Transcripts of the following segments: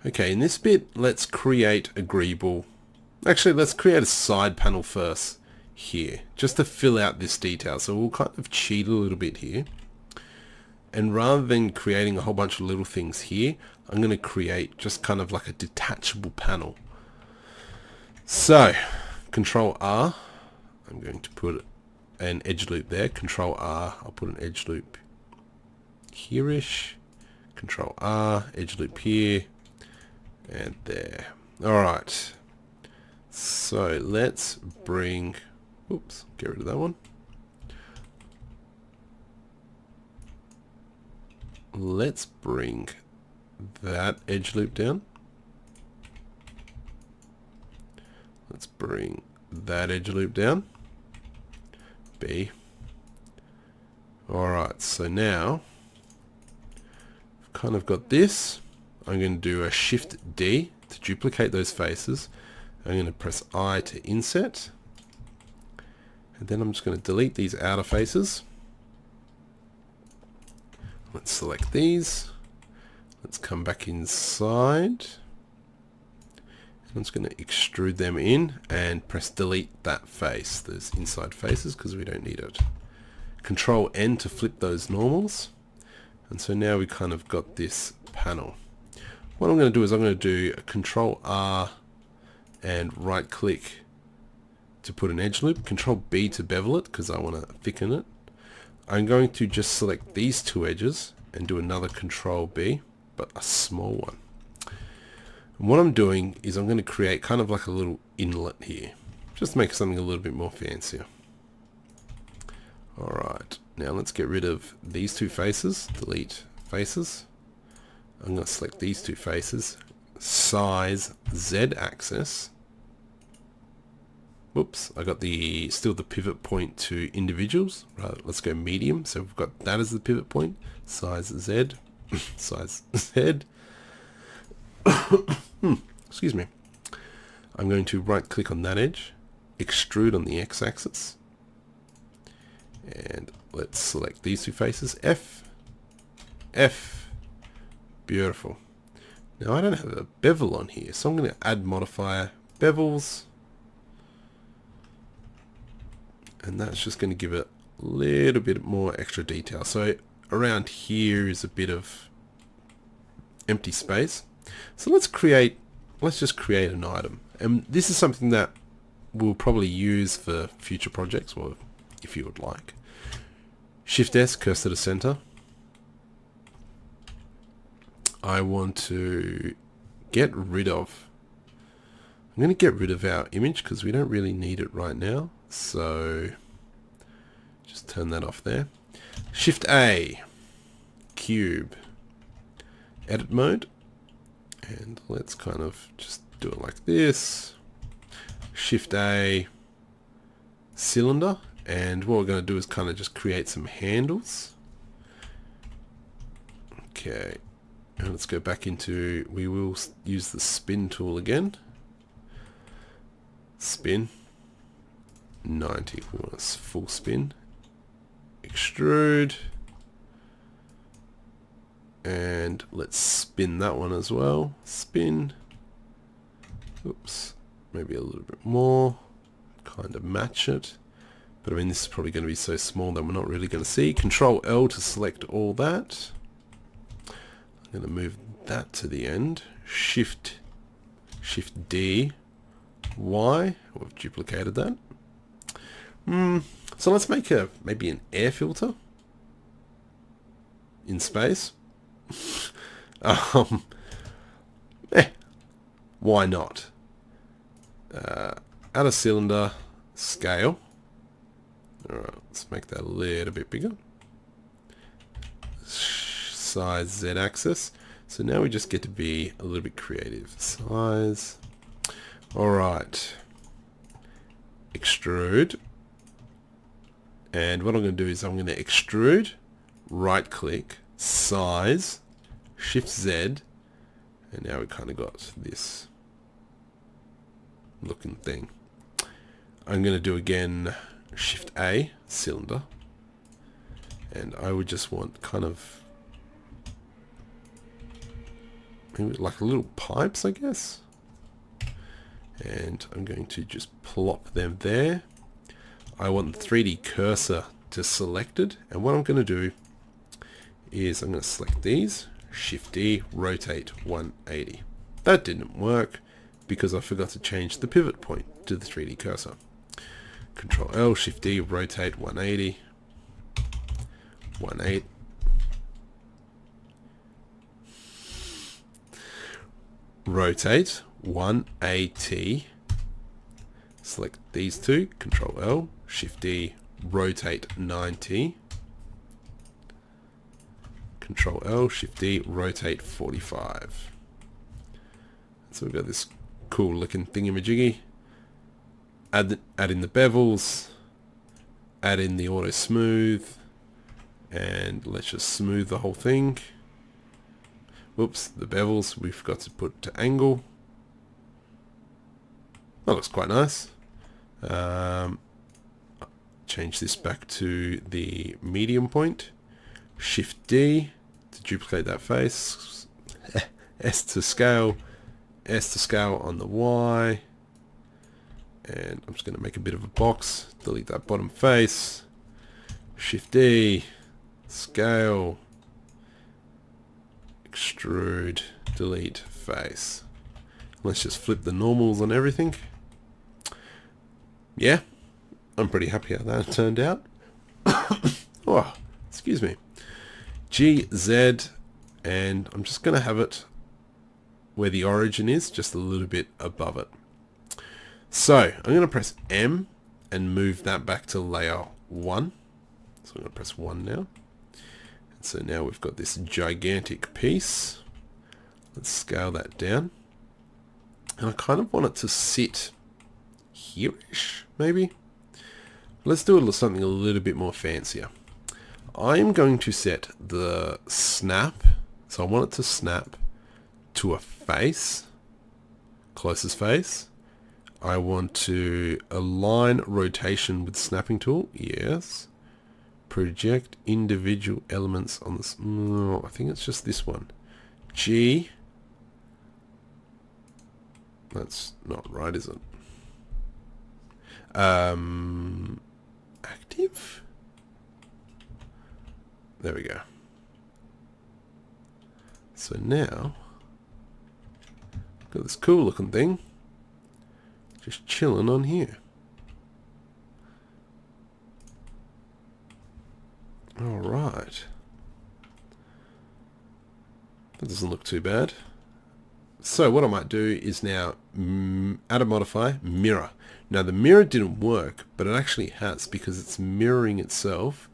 Okay, in this bit, let's create a Greeble. Actually, let's create a side panel first here, just to fill out this detail. So we'll kind of cheat a little bit here. And rather than creating a whole bunch of little things here, I'm going to create just kind of like a detachable panel. So, Control R, I'm going to put an edge loop there. Control R, I'll put an edge loop here-ish. Control R, edge loop here, and there. Alright, so let's bring, oops, get rid of that one. Let's bring that edge loop down. Let's bring that edge loop down. B. Alright, so now I've kind of got this. I'm going to do a Shift D to duplicate those faces. I'm going to press I to inset. And then I'm just going to delete these outer faces. Let's select these. Let's come back inside. I'm just going to extrude them in and press delete that face, those inside faces, because we don't need it. Control N to flip those normals. And so now we kind of got this panel. What I'm going to do is I'm going to do a Control R and right click to put an edge loop. Control B to bevel it because I want to thicken it. I'm going to just select these two edges and do another Control B, but a small one. And what I'm doing is I'm going to create kind of like a little inlet here, just to make something a little bit more fancier. Alright, now let's get rid of these two faces, delete faces. I'm going to select these two faces, size Z axis. Whoops, I got still the pivot point to individuals. Right, let's go medium. So we've got that as the pivot point, size Z, size Z. Excuse me. I'm going to right click on that edge, extrude on the x-axis, and let's select these two faces, F, F, beautiful. Now I don't have a bevel on here, so I'm going to add modifier, bevels, and that's just going to give it a little bit more extra detail. So around here is a bit of empty space. So let's just create an item. And this is something that we'll probably use for future projects, or if you would like. Shift S, cursor to center. I want to get rid of, I'm going to get rid of our image because we don't really need it right now. So just turn that off there. Shift A, cube, edit mode. And let's kind of just do it like this. Shift A, cylinder. And what we're going to do is kind of just create some handles. Okay. And let's go back into, we will use the spin tool again. Spin. 90. We want a full spin. Extrude. And let's spin that one as well. Spin. Oops. Maybe a little bit more. Kind of match it. But I mean, this is probably going to be so small that we're not really going to see. Control L to select all that. I'm going to move that to the end. Shift D, Y. We've duplicated that. So let's make maybe an air filter in space. Why not? Add a cylinder, scale. Alright, let's make that a little bit bigger. Size Z axis. So now we just get to be a little bit creative. Size. Alright. Extrude. And what I'm going to do is I'm going to extrude, right click, size, Shift Z, and now we kind of got this looking thing. I'm going to do again Shift A, cylinder, and I would just want kind of maybe like little pipes, I guess. And I'm going to just plop them there. I want the 3D cursor to selected, and what I'm going to do is I'm going to select these, Shift D, rotate 180. That didn't work because I forgot to change the pivot point to the 3D cursor. Control L, Shift D, rotate 180, 180. Rotate 180. Select these two, Control L, Shift D, rotate 90. Control L, Shift D, rotate 45. So we've got this cool looking thingamajiggy. Add in the bevels, add in the auto smooth, and let's just smooth the whole thing. Whoops, the bevels we've got to put to angle. That looks quite nice. Change this back to the medium point. Shift D to duplicate that face. S to scale on the Y. And I'm just going to make a bit of a box. Delete that bottom face. Shift D, scale, extrude, delete face. Let's just flip the normals on everything. Yeah, I'm pretty happy how that turned out. Oh, excuse me. G, Z, and I'm just going to have it where the origin is, just a little bit above it. So I'm going to press M and move that back to layer 1. So I'm going to press 1 now. And so now we've got this gigantic piece. Let's scale that down. And I kind of want it to sit here-ish, maybe. Let's do something a little bit more fancier. I am going to set the snap. So I want it to snap to a face, closest face. I want to align rotation with snapping tool. Yes. Project individual elements on this. No, I think it's just this one. G. That's not right, is it? Active? There we go. So now, got this cool looking thing just chilling on here. Alright. That doesn't look too bad. So what I might do is now add a modifier, mirror. Now the mirror didn't work, but it actually has because it's mirroring itself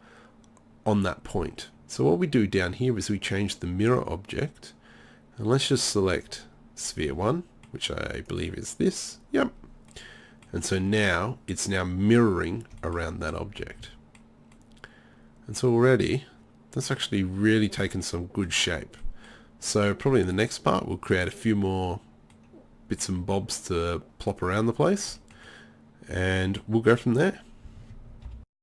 on that point. So what we do down here is we change the mirror object, and let's just select sphere 1, which I believe is this. Yep. And so now it's now mirroring around that object. And so already that's actually really taken some good shape. So probably in the next part we'll create a few more bits and bobs to plop around the place, and we'll go from there.